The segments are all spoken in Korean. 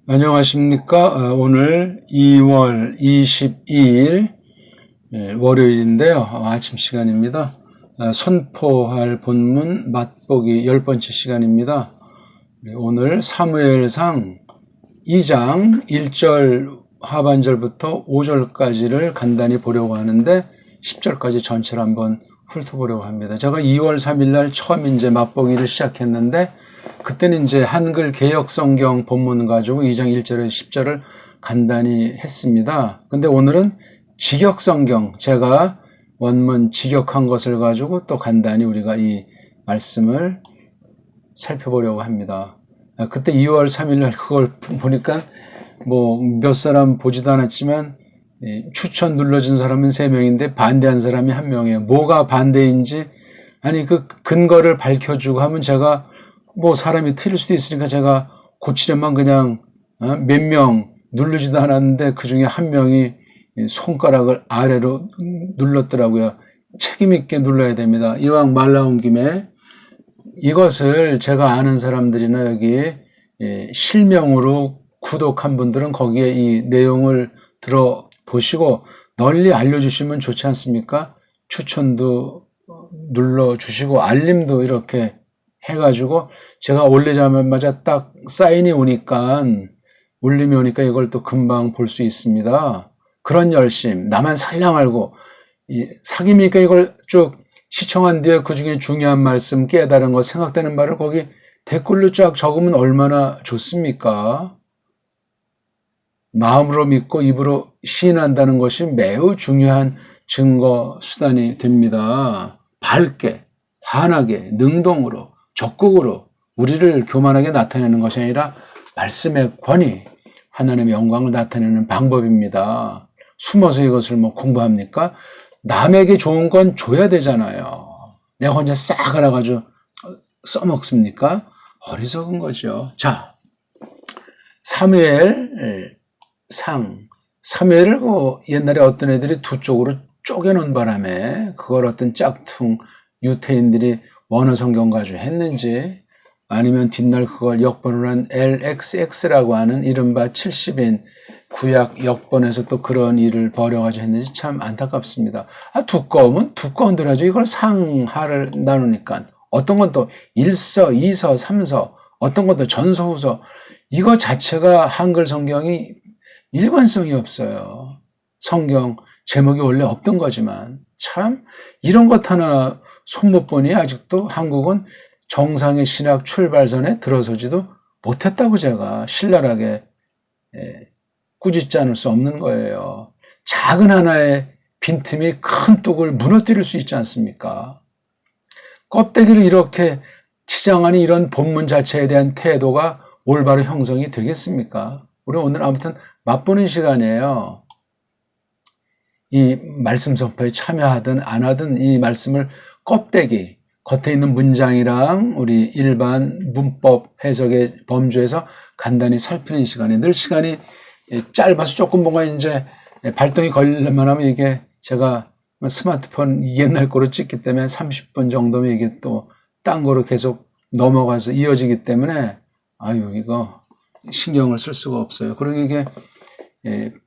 안녕하십니까. 오늘 2월 22일 월요일인데요. 아침 시간입니다. 선포할 본문 맛보기 10번째 시간입니다. 오늘 사무엘상 2장 1절 하반절부터 5절까지를 간단히 보려고 하는데 10절까지 전체를 한번 훑어보려고 합니다. 제가 2월 3일 날 처음 이제 맛보기를 시작했는데 그때는 이제 한글 개역 성경 본문 가지고 2장 1절에서 10절을 간단히 했습니다. 근데 오늘은 직역 성경, 제가 원문 직역한 것을 가지고 또 간단히 우리가 이 말씀을 살펴보려고 합니다. 그때 2월 3일 날 그걸 보니까 뭐 몇 사람 보지도 않았지만 추천 눌러준 사람은 3명인데 반대한 사람이 1명이에요. 뭐가 반대인지 아니 그 근거를 밝혀주고 하면 제가 뭐 사람이 틀릴 수도 있으니까 제가 고치려면 그냥 몇 명 누르지도 않았는데 그 중에 1명이 손가락을 아래로 눌렀더라고요. 책임 있게 눌러야 됩니다. 이왕 말 나온 김에 이것을 제가 아는 사람들이나 여기 실명으로 구독한 분들은 거기에 이 내용을 들어보시고 널리 알려주시면 좋지 않습니까? 추천도 눌러주시고 알림도 이렇게 해가지고 제가 올리자마자 딱 사인이 오니까 울림이 오니까 이걸 또 금방 볼 수 있습니다. 그런 열심, 나만 살랑 알고 사기니까 이걸 쭉 시청한 뒤에 그 중에 중요한 말씀, 깨달은 거, 생각되는 말을 거기 댓글로 쫙 적으면 얼마나 좋습니까? 마음으로 믿고 입으로 시인한다는 것이 매우 중요한 증거 수단이 됩니다. 밝게, 환하게, 능동으로, 적극으로 우리를 교만하게 나타내는 것이 아니라 말씀의 권위, 하나님의 영광을 나타내는 방법입니다. 숨어서 이것을 뭐 공부합니까? 남에게 좋은 건 줘야 되잖아요. 내가 혼자 싹 알아가지고 써먹습니까? 어리석은 거죠. 자, 사무엘을 옛날에 어떤 애들이 두 쪽으로 쪼개놓은 바람에 그걸 어떤 짝퉁 유태인들이 원어 성경 가지고 했는지 아니면 뒷날 그걸 역번을 한 LXX라고 하는 이른바 70인 구약 역번에서 또 그런 일을 벌여가지고 했는지 참 안타깝습니다. 두꺼우면 두꺼운 대로 하죠. 이걸 상하를 나누니까 어떤 건 또 1서, 2서, 3서 어떤 것도 전서, 후서 이거 자체가 한글 성경이 일관성이 없어요. 성경 제목이 원래 없던 거지만 참 이런 것 하나 손 못 보니 아직도 한국은 정상의 신학 출발선에 들어서지도 못했다고 제가 신랄하게 꾸짖지 않을 수 없는 거예요. 작은 하나의 빈틈이 큰 뚝을 무너뜨릴 수 있지 않습니까? 껍데기를 이렇게 치장하니 이런 본문 자체에 대한 태도가 올바로 형성이 되겠습니까? 우리 오늘 아무튼 맛보는 시간이에요. 이 말씀 선포에 참여하든 안 하든 이 말씀을 껍데기, 겉에 있는 문장이랑 우리 일반 문법 해석의 범주에서 간단히 살피는 시간에 늘 시간이 짧아서 조금 뭔가 이제 발동이 걸릴만 하면 이게 제가 스마트폰 옛날 거로 찍기 때문에 30분 정도면 이게 또 딴 거로 계속 넘어가서 이어지기 때문에 아유 이거 신경을 쓸 수가 없어요. 그리고 이게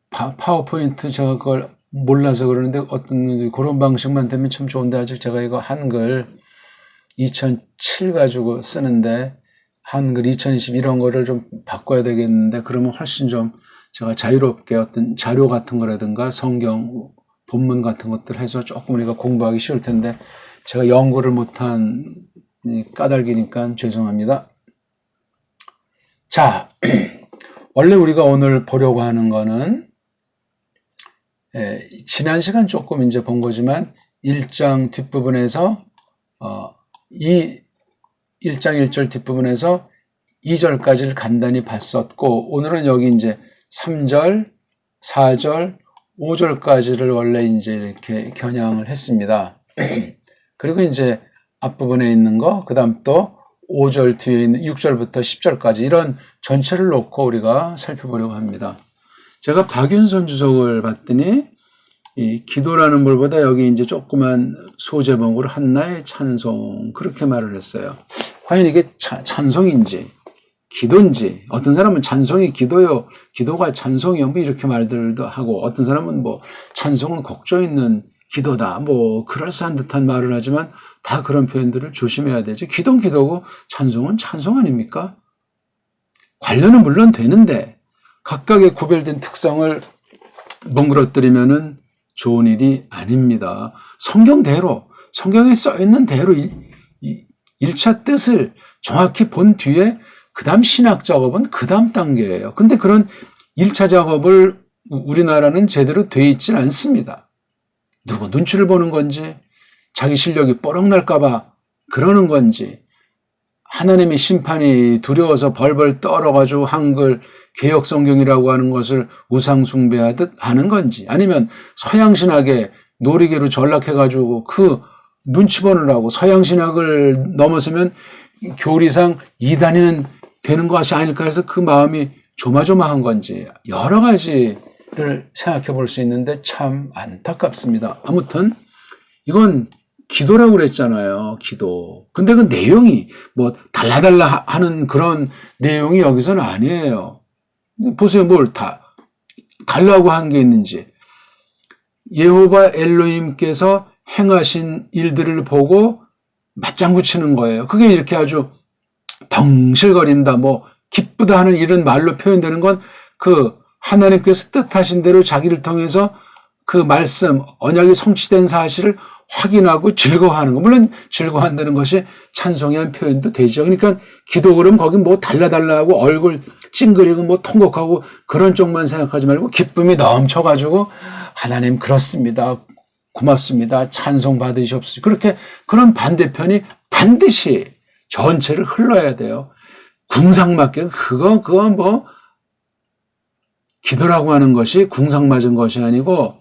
파워포인트 제가 그걸 몰라서 그러는데 어떤 그런 방식만 되면 참 좋은데 아직 제가 이거 한글 2007 가지고 쓰는데 한글 2020 이런 거를 좀 바꿔야 되겠는데 그러면 훨씬 좀 제가 자유롭게 어떤 자료 같은 거라든가 성경 본문 같은 것들 해서 조금 우리가 공부하기 쉬울 텐데 제가 연구를 못한 까닭이니까 죄송합니다. 자, 원래 우리가 오늘 보려고 하는 거는 지난 시간 조금 이제 본 거지만 1장 뒷부분에서 이 1장 1절 뒷부분에서 2절까지를 간단히 봤었고 오늘은 여기 이제 3절, 4절, 5절까지를 원래 이제 이렇게 겨냥을 했습니다. 그리고 이제 앞부분에 있는 거, 그 다음 또 5절 뒤에 있는 6절부터 10절까지 이런 전체를 놓고 우리가 살펴보려고 합니다. 제가 박윤선 주석을 봤더니 이 기도라는 말보다 여기 이제 조그만 소제목으로 한나의 찬송 그렇게 말을 했어요. 과연 이게 찬송인지 기도인지, 어떤 사람은 찬송이 기도요, 기도가 찬송이요, 뭐 이렇게 말들도 하고, 어떤 사람은 뭐 찬송은 곡조 있는 기도다, 뭐 그럴싸한 듯한 말을 하지만 다 그런 표현들을 조심해야 되죠. 기도는 기도고 찬송은 찬송 아닙니까? 관련은 물론 되는데 각각의 구별된 특성을 뭉그러뜨리면은 좋은 일이 아닙니다. 성경대로, 성경에 써 있는 대로 1차 뜻을 정확히 본 뒤에 그 다음 신학 작업은 그 다음 단계예요. 근데 그런 1차 작업을 우리나라는 제대로 돼 있질 않습니다. 누구 눈치를 보는 건지, 자기 실력이 뽀록날까봐 그러는 건지, 하나님의 심판이 두려워서 벌벌 떨어가지고 한글 개역 성경이라고 하는 것을 우상 숭배하듯 하는 건지, 아니면 서양신학에 놀이개로 전락해가지고 그 눈치 보느라고 서양신학을 넘어서면 교리상 이단이는 되는 것이 아닐까 해서 그 마음이 조마조마한 건지 여러 가지를 생각해 볼 수 있는데 참 안타깝습니다. 아무튼 이건 기도라고 그랬잖아요. 기도. 근데 그 내용이 뭐 달라달라 하는 그런 내용이 여기서는 아니에요. 보세요. 뭘 달라고 한 게 있는지. 여호와 엘로힘께서 행하신 일들을 보고 맞장구 치는 거예요. 그게 이렇게 아주 덩실거린다, 뭐 기쁘다 하는 이런 말로 표현되는 건 그 하나님께서 뜻하신 대로 자기를 통해서 그 말씀, 언약이 성취된 사실을 확인하고 즐거워하는 거. 물론 즐거워한다는 것이 찬송의 한 표현도 되죠. 그러니까 기도 그러면 거기 뭐 달라달라 하고 얼굴 찡그리고 뭐 통곡하고 그런 쪽만 생각하지 말고 기쁨이 넘쳐가지고 하나님 그렇습니다. 고맙습니다. 찬송 받으시옵소서. 그렇게 그런 반대편이 반드시 전체를 흘러야 돼요. 궁상맞게 그건 뭐 기도라고 하는 것이 궁상맞은 것이 아니고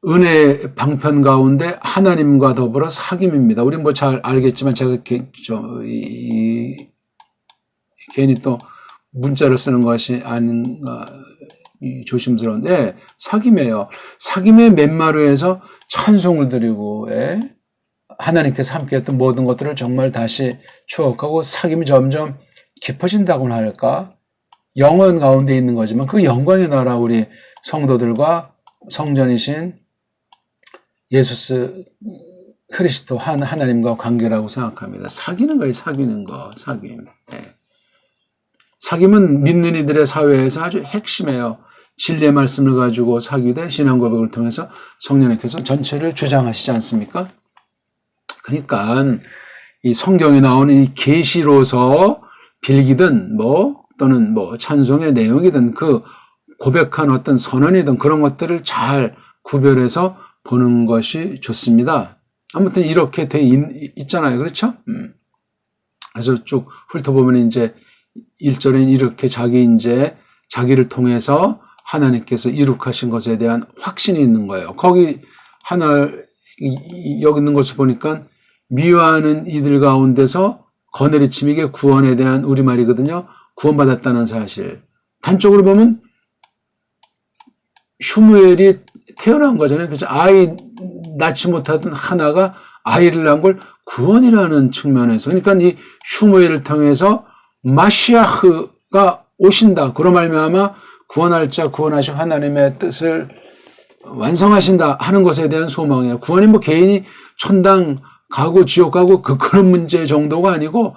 은혜 방편 가운데 하나님과 더불어 사귐입니다. 우리 뭐 잘 알겠지만 제가 괜히 또 문자를 쓰는 것이 아닌가 조심스러운데 사귐이에요. 사귐의 맨마루에서 찬송을 드리고 하나님께서 함께했던 모든 것들을 정말 다시 추억하고 사귐이 점점 깊어진다고나 할까? 영원 가운데 있는 거지만 그 영광의 나라 우리 성도들과 성전이신 예수 그리스도 하나님과 관계라고 생각합니다. 사귀는 거예요. 사귀는 거. 사귐. 네. 사귐은 믿는 이들의 사회에서 아주 핵심이에요. 진리의 말씀을 가지고 사귀되 신앙 고백을 통해서 성령님께서 전체를 주장하시지 않습니까? 그러니까 이 성경에 나오는 이 계시로서 빌기든 또는 찬송의 내용이든 그 고백한 어떤 선언이든 그런 것들을 잘 구별해서 보는 것이 좋습니다. 아무튼 이렇게 돼 있잖아요. 그렇죠? 그래서 쭉 훑어보면 이제 1절엔 이렇게 자기를 통해서 하나님께서 이룩하신 것에 대한 확신이 있는 거예요. 거기 여기 있는 것을 보니까 미워하는 이들 가운데서 거느리침이게 구원에 대한 우리말이거든요. 구원받았다는 사실. 단적으로 보면 슈무엘이 태어난 거잖아요. 그래서 아이 낳지 못하던 하나가 아이를 낳은 걸 구원이라는 측면에서. 그러니까 이 슈무엘을 통해서 마시아흐가 오신다. 그로 말미암아 구원할 자 구원하신 하나님의 뜻을 완성하신다 하는 것에 대한 소망이에요. 구원이 뭐 개인이 천당 가고 지옥 가고 그런 문제 정도가 아니고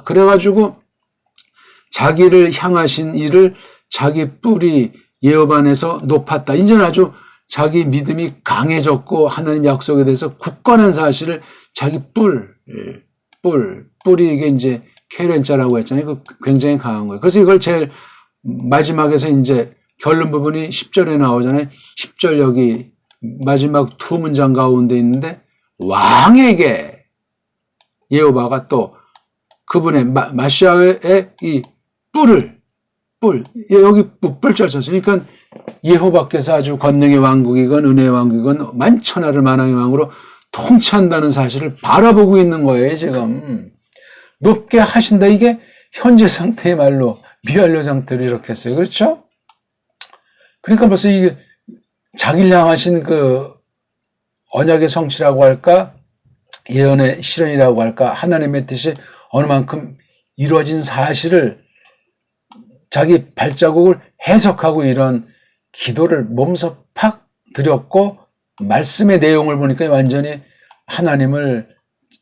그래가지고 자기를 향하신 이를 자기 뿔이 예업 안에서 높았다. 이제는 아주 자기 믿음이 강해졌고 하나님 약속에 대해서 굳건한 사실을 자기 뿔이 이게 이제 케렌자라고 했잖아요. 그 굉장히 강한 거예요. 그래서 이걸 제일 마지막에서 이제 결론 부분이 10절에 나오잖아요. 10절 여기 마지막 두 문장 가운데 있는데 왕에게 여호와가 또 그분의 마시아의 이 뿔 여기 뿔자 썼어요. 그러니까 여호와께서 아주 권능의 왕국이건 은혜의 왕국이건 만천하를 만왕의 왕으로 통치한다는 사실을 바라보고 있는 거예요. 지금 높게 하신다. 이게 현재 상태의 말로 미완료 상태로 이렇게 했어요. 그렇죠? 그러니까 벌써 이게 자기를 향하신 그 언약의 성취라고 할까, 예언의 실현이라고 할까, 하나님의 뜻이 어느 만큼 이루어진 사실을 자기 발자국을 해석하고 이런 기도를 몸소 팍 드렸고 말씀의 내용을 보니까 완전히 하나님을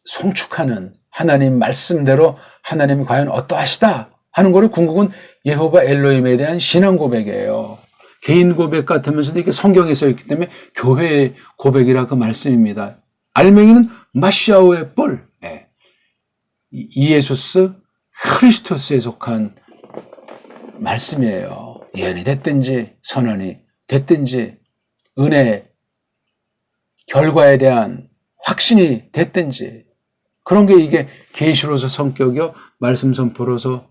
송축하는 하나님 말씀대로 하나님이 과연 어떠하시다 하는 거를 궁극은 여호와 엘로힘에 대한 신앙 고백이에요. 개인 고백 같으면서도 이게 성경에 써 있기 때문에 교회의 고백이라 그 말씀입니다. 알맹이는 마시아오의 뿔, 이예수스 크리스토스에 속한 말씀이에요. 예언이 됐든지 선언이 됐든지 은혜 결과에 대한 확신이 됐든지 그런 게 이게 계시로서 성격이요 말씀 선포로서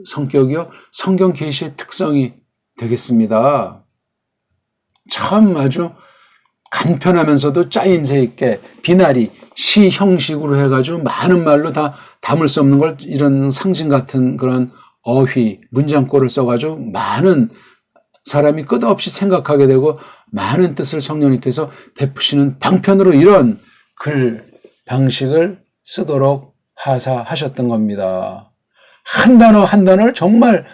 성격이요 성경 계시의 특성이 되겠습니다. 참 아주 간편하면서도 짜임새 있게 비나리 시 형식으로 해가지고 많은 말로 다 담을 수 없는 걸 이런 상징 같은 그런 어휘 문장꼬를 써가지고 많은 사람이 끝없이 생각하게 되고 많은 뜻을 성령님께서 베푸시는 방편으로 이런 글 방식을 쓰도록 하사하셨던 겁니다. 한 단어 한 단어를 정말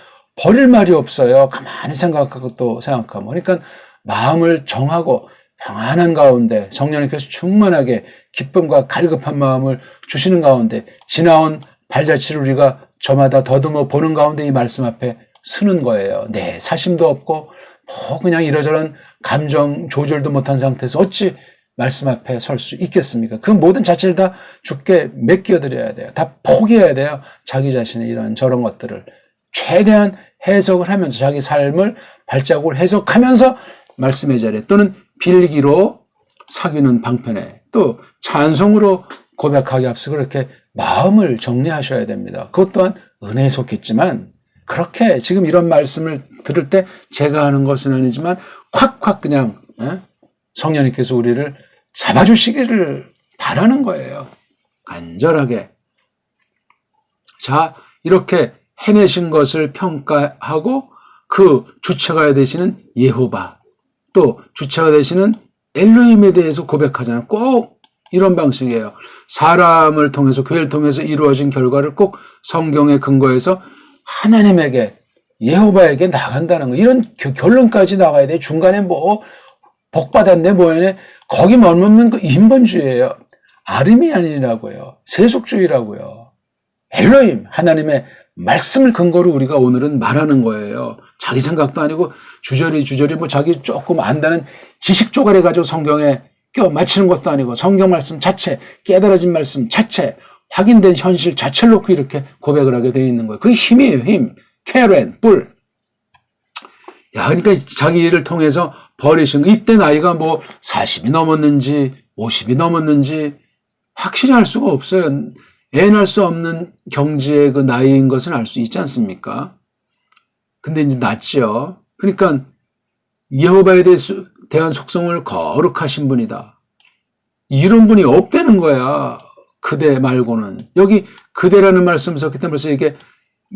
버릴 말이 없어요. 가만히 생각하고 또 생각하면. 그러니까 마음을 정하고 평안한 가운데 성령님께서 충만하게 기쁨과 갈급한 마음을 주시는 가운데 지나온 발자취를 우리가 저마다 더듬어 보는 가운데 이 말씀 앞에 서는 거예요. 네, 사심도 없고 뭐 그냥 이러저런 감정 조절도 못한 상태에서 어찌 말씀 앞에 설 수 있겠습니까? 그 모든 자체를 다 주께 맡겨드려야 돼요. 다 포기해야 돼요. 자기 자신의 이런 저런 것들을 최대한 해석을 하면서 자기 삶을 발자국을 해석하면서 말씀의 자리에 또는 빌기로 사귀는 방편에 또 찬송으로 고백하기 앞서 그렇게 마음을 정리하셔야 됩니다. 그것 또한 은혜에 속했지만 그렇게 지금 이런 말씀을 들을 때 제가 하는 것은 아니지만 콱콱 그냥 성령님께서 우리를 잡아주시기를 바라는 거예요. 간절하게. 자, 이렇게 해내신 것을 평가하고 그 주체가 되시는 여호와 또 주체가 되시는 엘로힘에 대해서 고백하잖아요. 꼭 이런 방식이에요. 사람을 통해서 교회를 통해서 이루어진 결과를 꼭 성경에 근거해서 하나님에게 여호와에게 나간다는 거. 이런 결론까지 나가야 돼. 중간에 뭐 복 받았네 뭐였네. 거기 머무는 그 인본주의예요. 아르미안이라고요. 세속주의라고요. 엘로힘 하나님의 말씀을 근거로 우리가 오늘은 말하는 거예요. 자기 생각도 아니고 주저리 뭐 자기 조금 안다는 지식 쪼가리 가지고 성경에 껴 맞추는 것도 아니고 성경 말씀 자체, 깨달아진 말씀 자체, 확인된 현실 자체를 놓고 이렇게 고백을 하게 되어 있는 거예요. 그게 힘이에요, 힘. 케렌, 뿔. 야, 그러니까 자기 일을 통해서 버리신 거. 이때 나이가 뭐 40이 넘었는지 50이 넘었는지 확실히 알 수가 없어요. 애날 수 없는 경지의 그 나이인 것은 알 수 있지 않습니까? 근데 이제 낫죠. 그러니까 여호와에 대한 속성을 거룩하신 분이다. 이런 분이 없다는 거야. 그대 말고는. 여기 그대라는 말씀 썼기 때문에 벌써 이게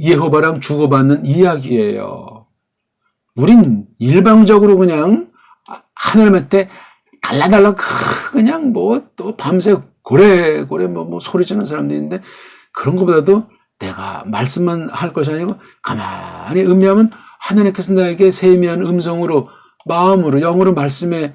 여호와랑 주고받는 이야기예요. 우린 일방적으로 그냥 하나님한테 달라달라 그냥 뭐 또 밤새 고래고래 뭐 소리 지르는 사람도 있는데 그런 것보다도 내가 말씀만 할 것이 아니고 가만히 음미하면 하나님께서 나에게 세미한 음성으로 마음으로 영으로 말씀해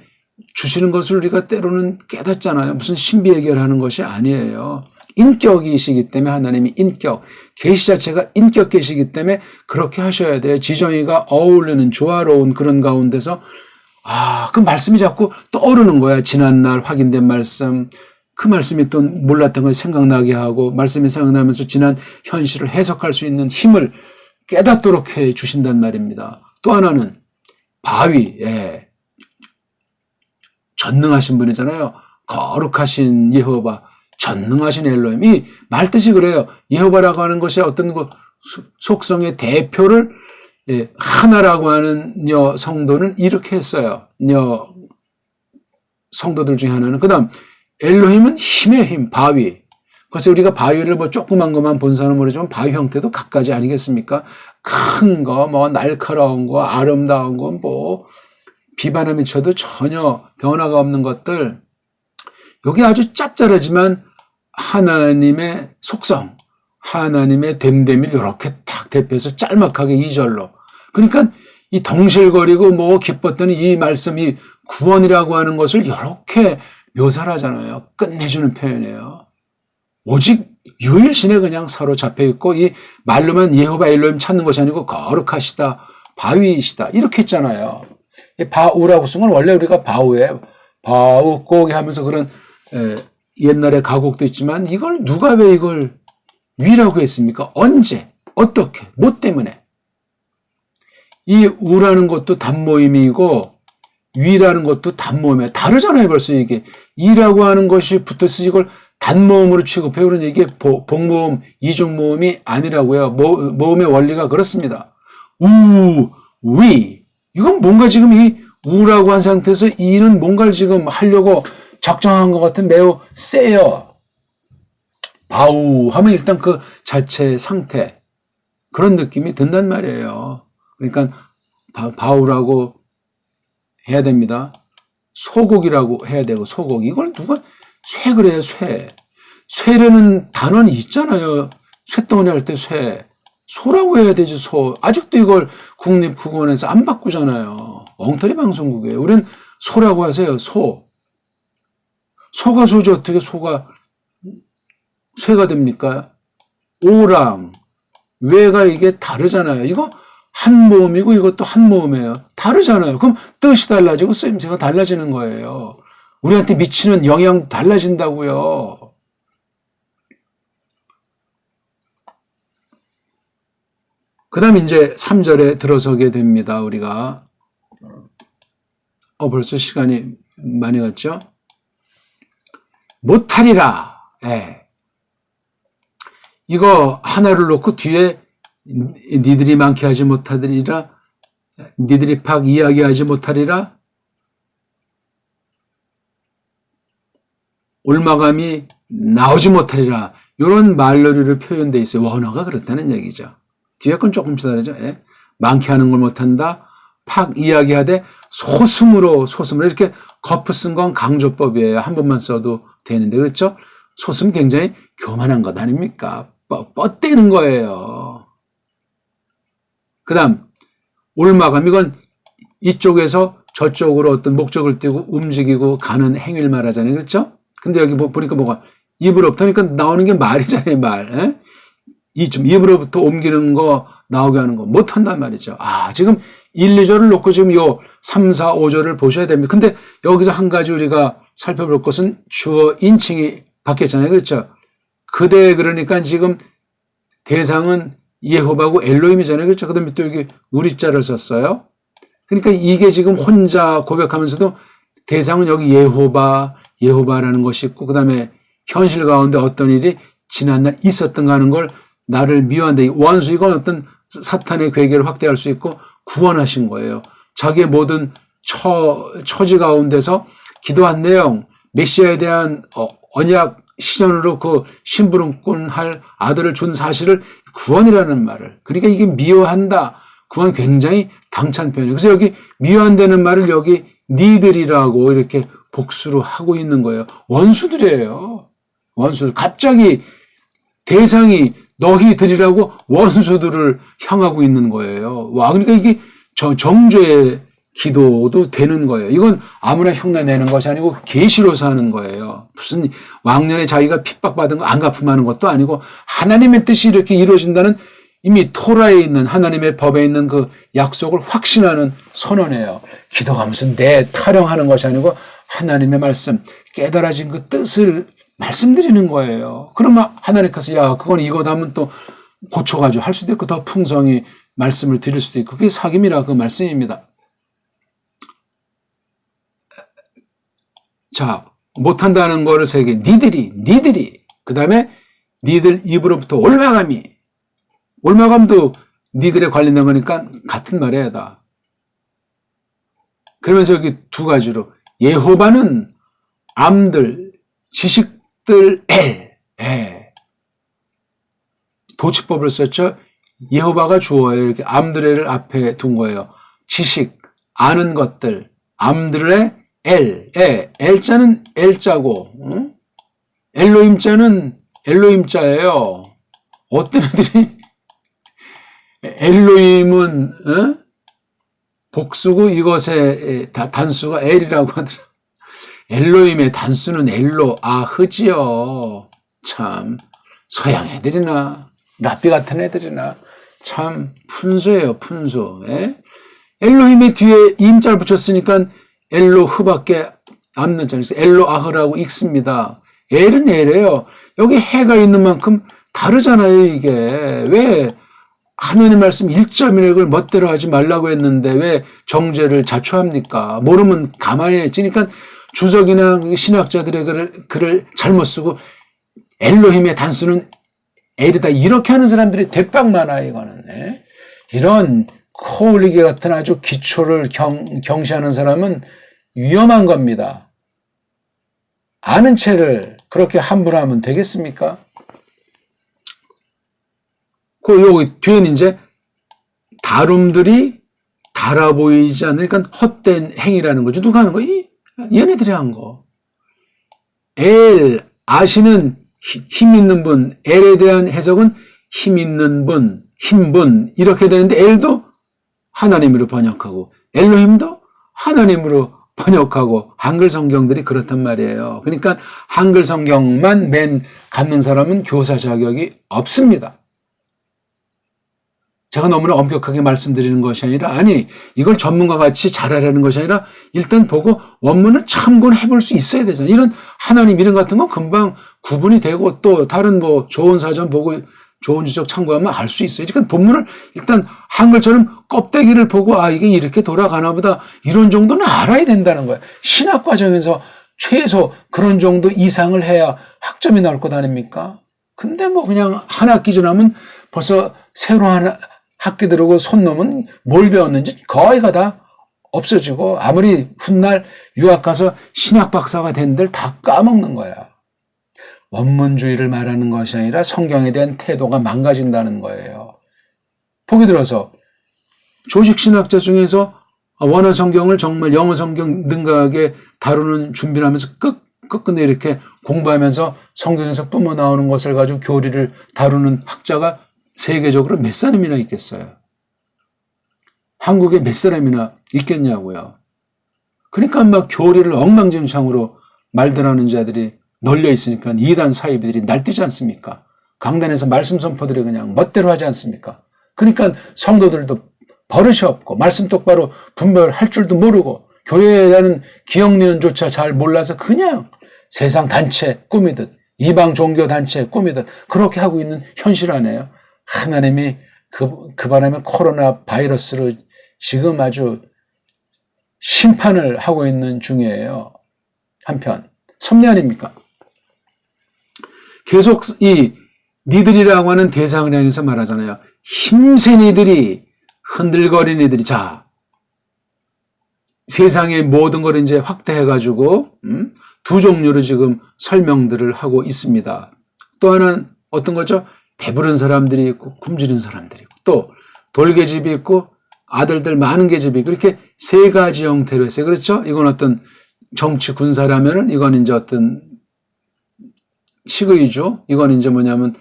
주시는 것을 우리가 때로는 깨닫잖아요. 무슨 신비 해결하는 것이 아니에요. 인격이시기 때문에 하나님이 인격, 계시 자체가 인격 계시기 때문에 그렇게 하셔야 돼요. 지정이가 어울리는 조화로운 그런 가운데서 그 말씀이 자꾸 떠오르는 거야. 지난날 확인된 말씀, 그 말씀이 또 몰랐던 걸 생각나게 하고 말씀이 생각나면서 지난 현실을 해석할 수 있는 힘을 깨닫도록 해 주신단 말입니다. 또 하나는 바위, 전능하신 분이잖아요. 거룩하신 여호와, 전능하신 엘로힘. 이 말뜻이 그래요. 여호와라고 하는 것이 어떤 그 속성의 대표를 하나라고 하는 성도는 이렇게 했어요. 성도들 중에 하나는. 그 다음 엘로힘은 힘의 힘, 바위. 그래서 우리가 바위를 뭐 조그만 것만 본 사람은 모르지만 바위 형태도 갖가지 아니겠습니까? 큰 거, 뭐 날카로운 거, 아름다운 거, 뭐 비바람이 쳐도 전혀 변화가 없는 것들. 여기 아주 짭짤하지만 하나님의 속성, 하나님의 됨됨이를 이렇게 탁 대표해서 짤막하게 2절로. 그러니까 이 덩실거리고 뭐 기뻤더니 이 말씀, 이 구원이라고 하는 것을 이렇게 묘사를 하잖아요. 끝내주는 표현이에요. 오직 유일신에 그냥 사로잡혀 있고 이 말로만 여호와 엘로힘 찾는 것이 아니고 거룩하시다, 바위이시다 이렇게 했잖아요. 바우라고 쓴 건 원래 우리가 바우에 바우 꼬기 하면서 그런 옛날에 가곡도 있지만 이걸 누가 왜 이걸 위라고 했습니까? 언제? 어떻게? 뭐 때문에? 이 우라는 것도 단모임이고 위라는 것도 단모임이에요. 다르잖아요. 벌써 이게 이라고 하는 것이 붙어서 이걸 단모음으로 취급해요. 그러니 이게 복모음, 이중모음이 아니라고요. 모음의 원리가 그렇습니다. 위. 이건 뭔가 지금 이 우라고 한 상태에서 이는 뭔가를 지금 하려고 작정한 것 같은 매우 세요. 바우 하면 일단 그 자체 상태. 그런 느낌이 든단 말이에요. 그러니까 바우라고 해야 됩니다. 소곡이라고 해야 되고 소곡. 이걸 누가 쇠 그래요, 쇠. 쇠라는 단어는 있잖아요. 쇠덩어리 할 때 쇠. 소라고 해야 되지, 소. 아직도 이걸 국립국어원에서 안 바꾸잖아요. 엉터리 방송국이에요. 우린 소라고 하세요, 소. 소가 소지 어떻게 소가 쇠가 됩니까? 오랑, 외가 이게 다르잖아요. 이거 한 모음이고 이것도 한 모음이에요. 다르잖아요. 그럼 뜻이 달라지고 쓰임새가 달라지는 거예요. 우리한테 미치는 영향 달라진다고요. 그 다음 이제 3절에 들어서게 됩니다. 우리가 벌써 시간이 많이 갔죠? 못하리라. 예. 이거 하나를 놓고 뒤에 니들이 많게 하지 못하리라, 니들이 팍 이야기하지 못하리라, 올마감이 나오지 못하리라. 이런 말놀이로 표현되어 있어요. 원어가 그렇다는 얘기죠. 뒤에 건 조금씩 다르죠. 예. 많게 하는 걸 못한다. 팍 이야기하되 소승으로 이렇게 거푸 쓴 건 강조법이에요. 한 번만 써도 되는데 그렇죠? 소승 굉장히 교만한 것 아닙니까? 뻗대는 거예요. 그 다음 올마감 이건 이쪽에서 저쪽으로 어떤 목적을 띄고 움직이고 가는 행위를 말하잖아요. 그렇죠? 근데 여기 보니까 뭐가 입으로부터 그러니까 나오는 게 말이잖아요. 말. 에? 입으로부터 옮기는 거 나오게 하는 거 못한단 말이죠. 지금 1, 2절을 놓고 지금 요 3, 4, 5절을 보셔야 됩니다. 근데 여기서 한 가지 우리가 살펴볼 것은 주어 인칭이 바뀌었잖아요. 그렇죠? 그대 그러니까 지금 대상은 예호바고 엘로힘이잖아요. 그렇죠? 그 다음에 또 여기 우리자를 썼어요. 그러니까 이게 지금 혼자 고백하면서도 대상은 여기 예호바라는 것이 있고 그 다음에 현실 가운데 어떤 일이 지난날 있었던가 하는 걸 나를 미워한다. 원수 이건 어떤 사탄의 괴계를 확대할 수 있고 구원하신 거예요. 자기의 모든 처지 가운데서 기도한 내용, 메시아에 대한 언약 시전으로 그 심부름꾼할 아들을 준 사실을 구원이라는 말을. 그러니까 이게 미워한다. 구원 굉장히 당찬 표현이에요. 그래서 여기 미워한다는 말을 여기 니들이라고 이렇게 복수로 하고 있는 거예요. 원수들이에요. 원수들. 갑자기 대상이 너희들이라고 원수들을 향하고 있는 거예요. 그러니까 이게 정죄의 기도도 되는 거예요. 이건 아무나 흉내내는 것이 아니고 계시로서 하는 거예요. 무슨 왕년에 자기가 핍박받은 거 안 갚음하는 것도 아니고 하나님의 뜻이 이렇게 이루어진다는 이미 토라에 있는 하나님의 법에 있는 그 약속을 확신하는 선언이에요. 기도하면서 내 타령하는 것이 아니고 하나님의 말씀, 깨달아진 그 뜻을 말씀드리는 거예요. 그러면 하나님께서 그건 이거다 하면 또 고쳐가지고 할 수도 있고 더 풍성히 말씀을 드릴 수도 있고 그게 사귐이라 그 말씀입니다. 자, 못한다는 거를 세 개. 니들이 그 다음에 니들 입으로부터 올마감도 니들에 관련된 거니까 같은 말이야 다. 그러면서 여기 두 가지로 예호바는 암들, 지식들 도치법을 썼죠. 예호바가 주어예요. 이렇게 암들을 앞에 둔 거예요. 지식, 아는 것들, 암들의 엘자는 엘자고, 엘로힘자는 엘로힘자예요. 어떤 애들이 엘로힘은 복수고 이것의 단수가 엘이라고 하더라. 엘로힘의 단수는 엘로아흐지요. 참 서양 애들이나 라삐 같은 애들이나 참 푼수예요, 푼수. 엘로힘의 뒤에 임자를 붙였으니까 엘로흐밖에 남는 자리에서 엘로아흐라고 읽습니다. 엘은 엘이에요. 여기 해가 있는 만큼 다르잖아요, 이게. 왜 하나님 말씀 1.1획을 멋대로 하지 말라고 했는데 왜 정죄를 자초합니까? 모르면 가만히 있지. 그러니까 주석이나 신학자들의 글을 잘못 쓰고 엘로힘의 단수는 엘이다. 이렇게 하는 사람들이 대빵 많아요, 이거는. 이런 코올리기 같은 아주 기초를 경시하는 사람은 위험한 겁니다. 아는 채를 그렇게 함부로 하면 되겠습니까? 여기 뒤에는 이제 다룸들이 달아 보이지 않으니까 헛된 행위라는 거죠. 누가 하는 거? 얘네들이 한 거. 엘, 아시는 힘 있는 분, 엘에 대한 해석은 힘 있는 분, 힘분 이렇게 되는데 엘도 하나님으로 번역하고 엘로힘도 하나님으로 번역하고 한글 성경들이 그렇단 말이에요. 그러니까 한글 성경만 갖는 사람은 교사 자격이 없습니다. 제가 너무나 엄격하게 말씀드리는 것이 아니라 이걸 전문가같이 잘하라는 것이 아니라 일단 보고 원문을 참고는 해볼 수 있어야 되잖아요. 이런 하나님 이름 같은 건 금방 구분이 되고 또 다른 좋은 사전 보고 좋은 지적 참고하면 알 수 있어요. 그러니까 본문을 일단 한글처럼 껍데기를 보고 이게 이렇게 돌아가나 보다 이런 정도는 알아야 된다는 거예요. 신학 과정에서 최소 그런 정도 이상을 해야 학점이 나올 것 아닙니까? 근데 그냥 한 학기 지나면 벌써 새로 한 학기 들어오고 손 놓으면 뭘 배웠는지 거의가 다 없어지고 아무리 훗날 유학 가서 신학 박사가 된 데를 다 까먹는 거야. 원문주의를 말하는 것이 아니라 성경에 대한 태도가 망가진다는 거예요. 보기 들어서 조직신학자 중에서 원어 성경을 정말 영어 성경 능가하게 다루는 준비를 하면서 끝끝내 이렇게 공부하면서 성경에서 뿜어 나오는 것을 가지고 교리를 다루는 학자가 세계적으로 몇 사람이나 있겠어요? 한국에 몇 사람이나 있겠냐고요. 그러니까 막 교리를 엉망진창으로 말들 하는 자들이 널려 있으니까 이단 사이비들이 날뛰지 않습니까? 강단에서 말씀 선포들이 그냥 멋대로 하지 않습니까? 그러니까 성도들도 버릇이 없고 말씀 똑바로 분별할 줄도 모르고 교회라는 기억리언조차 잘 몰라서 그냥 세상 단체 꾸미듯 이방 종교 단체 꾸미듯 그렇게 하고 있는 현실 아니에요? 하나님이 그 바람에 코로나 바이러스로 지금 아주 심판을 하고 있는 중이에요. 한편 섭리 아닙니까? 계속 이 니들이라고 하는 대상을 향해서 말하잖아요. 힘센 이들이 흔들거리는 이들이 세상의 모든 걸 이제 확대해가지고 두 종류로 지금 설명들을 하고 있습니다. 또 하나는 어떤 거죠? 배부른 사람들이 있고 굶주린 사람들이 있고 또 돌계집이 있고 아들들 많은 계집이 있고 이렇게 세 가지 형태로 했어요. 그렇죠? 이건 어떤 정치 군사라면은 이건 이제 어떤 식의주, 이건 이제 뭐냐면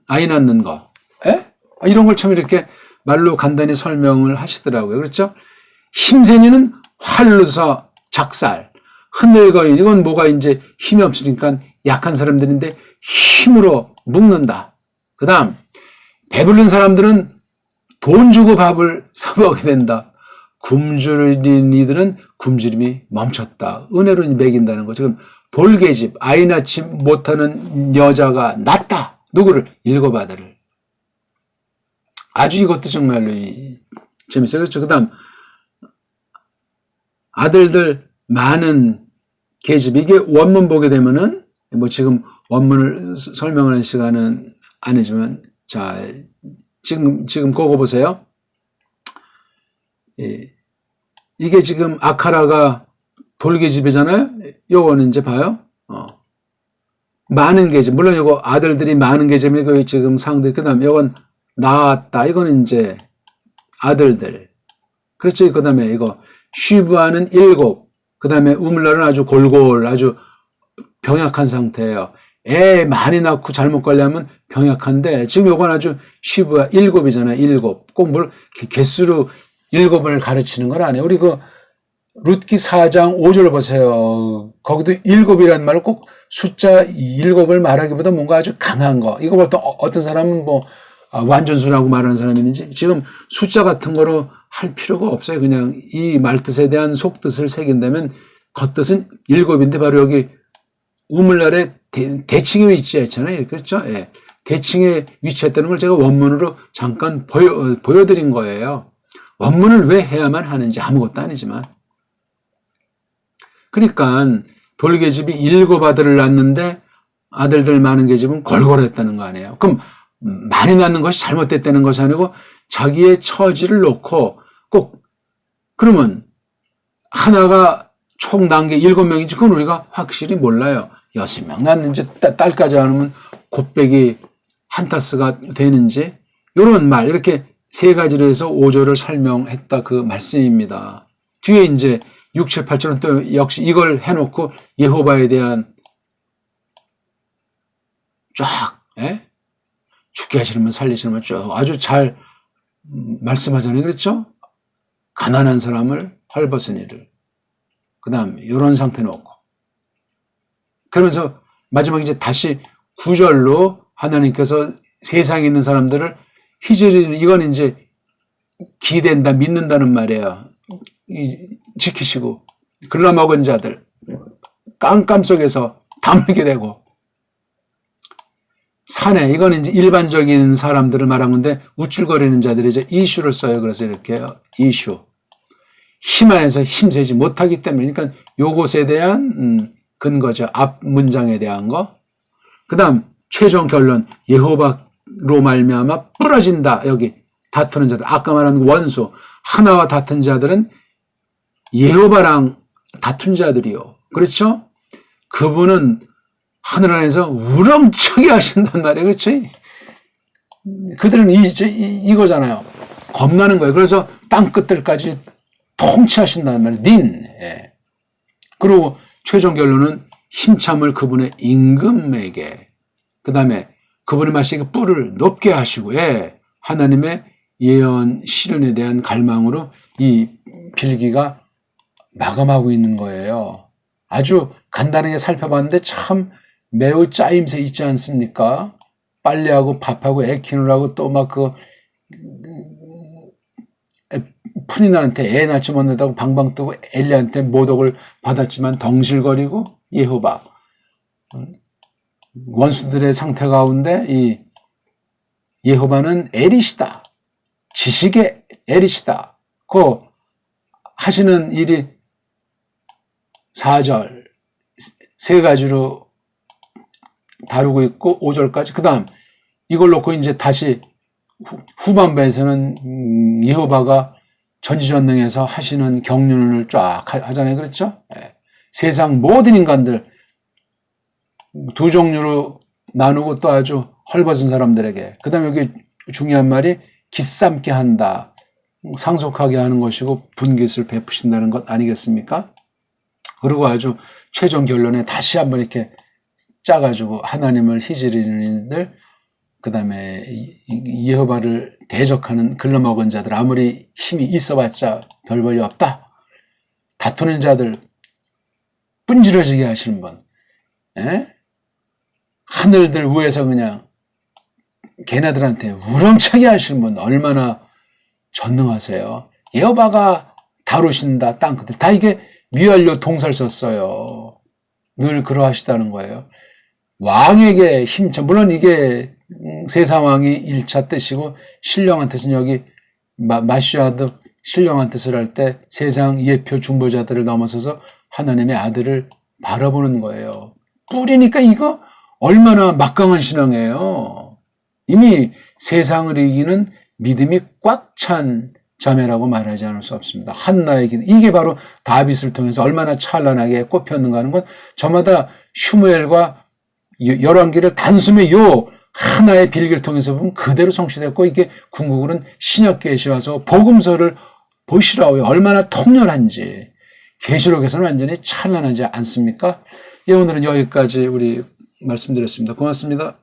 아이 낳는 거, 이런 걸 참 이렇게 말로 간단히 설명을 하시더라고요. 그렇죠? 힘센이는 활로서 작살, 흔들거리는 이건 뭐가 이제 힘이 없으니까 약한 사람들인데 힘으로 묶는다. 그 다음 배부른 사람들은 돈 주고 밥을 사 먹게 된다. 굶주린 이들은 굶주림이 멈췄다. 은혜로 먹인다는 거죠. 지금 돌계집, 아이 낳지 못하는 여자가 낳다. 누구를? 일곱 아들을. 아주 이것도 정말로 재밌어요. 그렇죠. 그 다음 아들들 많은 계집. 이게 원문 보게 되면은 지금 원문을 설명하는 시간은 아니지만 지금 그거 보세요. 이게 지금 아카라가 돌계집이잖아요. 요거는 이제 봐요. 많은 계집. 물론 요거 아들들이 많은 계집이고 지금 상대. 그다음 요건 낳았다. 이거는 이제 아들들. 그렇죠. 그다음에 이거 쉬브아는 7. 그다음에 우물라는 아주 골골 아주 병약한 상태예요. 애 많이 낳고 잘못 관리하면 병약한데 지금 요건 아주 쉬워요. 7이잖아요. 7. 꼭 뭘 개수로 7을 가르치는 건 아니에요. 우리 그 룻기 4장 5절 보세요. 거기도 7이라는 말을 꼭 숫자 7을 말하기보다 뭔가 아주 강한 거. 이거 보통 어떤 사람은 뭐 완전수라고 말하는 사람이 있는지 지금 숫자 같은 거로 할 필요가 없어요. 그냥 이 말뜻에 대한 속뜻을 새긴다면 겉뜻은 7인데 바로 여기 우물 아래 대칭에 위치했잖아요. 그렇죠? 예. 대칭에 위치했다는 걸 제가 원문으로 잠깐 보여드린 거예요. 원문을 왜 해야만 하는지 아무것도 아니지만. 그러니까 돌계집이 7 아들을 낳는데 아들들 많은 계집은 골골했다는 거 아니에요. 그럼 많이 낳는 것이 잘못됐다는 것이 아니고 자기의 처지를 놓고 꼭 그러면 하나가 총 낳은 게 7명인지 그건 우리가 확실히 몰라요. 6명 낳는지 딸까지 하면 곱빼기 한 타스가 되는지 이런 말 이렇게 세 가지로 해서 5절을 설명했다 그 말씀입니다. 뒤에 이제 6, 7, 8절은 또 역시 이걸 해놓고 여호와에 대한 쫙 죽게 하시려면 살리시려면 쭉 아주 잘 말씀하잖아요. 그렇죠? 가난한 사람을 헐벗은 이를 그 다음 이런 상태 놓고 그러면서 마지막에 이제 다시 9절로 하나님께서 세상에 있는 사람들을 희재리는 이건 이제 기댄다 믿는다는 말이에요. 지키시고 글러먹은 자들 깜깜 속에서 다물게 되고 산에 이건 이제 일반적인 사람들을 말한 건데 우쭐거리는 자들이 이제 이슈를 써요. 그래서 이렇게요. 이슈 힘 안에서 힘세지 못하기 때문에 그러니까 요것에 대한 근거죠. 앞 문장에 대한 거. 그 다음 최종 결론 여호와로 말미암아 부러진다. 여기 다투는 자들 아까 말한 원수 하나와 다툰 자들은 여호와랑 다툰 자들이요. 그렇죠? 그분은 하늘 안에서 우렁차게 하신단 말이에요. 그렇지? 그들은 이거잖아요. 겁나는 거예요. 그래서 땅 끝들까지 통치하신다는 말이에요. 예. 그리고 최종 결론은 힘참을 그분의 임금에게 그 다음에 그분의 마시기 뿔을 높게 하시고 하나님의 예언 실현에 대한 갈망으로 이 빌기가 마감하고 있는 거예요. 아주 간단하게 살펴봤는데 참 매우 짜임새 있지 않습니까? 빨래하고 밥하고 애 키우느라고 또 막 푸니나한테 애 낳지 못한다고 방방 뜨고 엘리한테 모독을 받았지만 덩실거리고 여호와 원수들의 상태 가운데 이 여호와는 엘이시다. 지식의 엘이시다. 그 하시는 일이 4절 세 가지로 다루고 있고 5절까지 그 다음 이걸 놓고 이제 다시 후반부에서는 여호와가 전지전능해서 하시는 경륜을 쫙 하잖아요. 그렇죠? 세상 모든 인간들 두 종류로 나누고 또 아주 헐벗은 사람들에게 그 다음에 여기 중요한 말이 기삼게 한다. 상속하게 하는 것이고 분깃을 베푸신다는 것 아니겠습니까? 그리고 아주 최종 결론에 다시 한번 이렇게 짜가지고 하나님을 희지리는 이들 그 다음에 여호와를 대적하는 글러먹은 자들 아무리 힘이 있어봤자 별 볼이 없다. 다투는 자들 분지러지게 하시는 분 하늘들 위에서 그냥 걔네들한테 우렁차게 하시는 분 얼마나 전능하세요. 여호와가 다루신다 땅끝을 다 이게 위완료 동사를 썼어요. 늘 그러하시다는 거예요. 왕에게 힘차 물론 이게 세상왕이 1차 뜻이고 신령한 뜻은 여기 마시아도 신령한 뜻을 할 때 세상 예표 중보자들을 넘어서서 하나님의 아들을 바라보는 거예요. 뿌리니까 이거 얼마나 막강한 신앙이에요. 이미 세상을 이기는 믿음이 꽉 찬 자매라고 말하지 않을 수 없습니다. 한나의 기도 이게 바로 다윗을 통해서 얼마나 찬란하게 꼽혔는가 하는 건 저마다 슈무엘과 열왕기를 단숨에 요 하나의 빌기를 통해서 보면 그대로 성취됐고 이게 궁극으로는 신약 계시에 와서 복음서를 보시라고요. 얼마나 통렬한지 계시록에서는 완전히 찬란하지 않습니까? 예, 오늘은 여기까지 우리 말씀드렸습니다. 고맙습니다.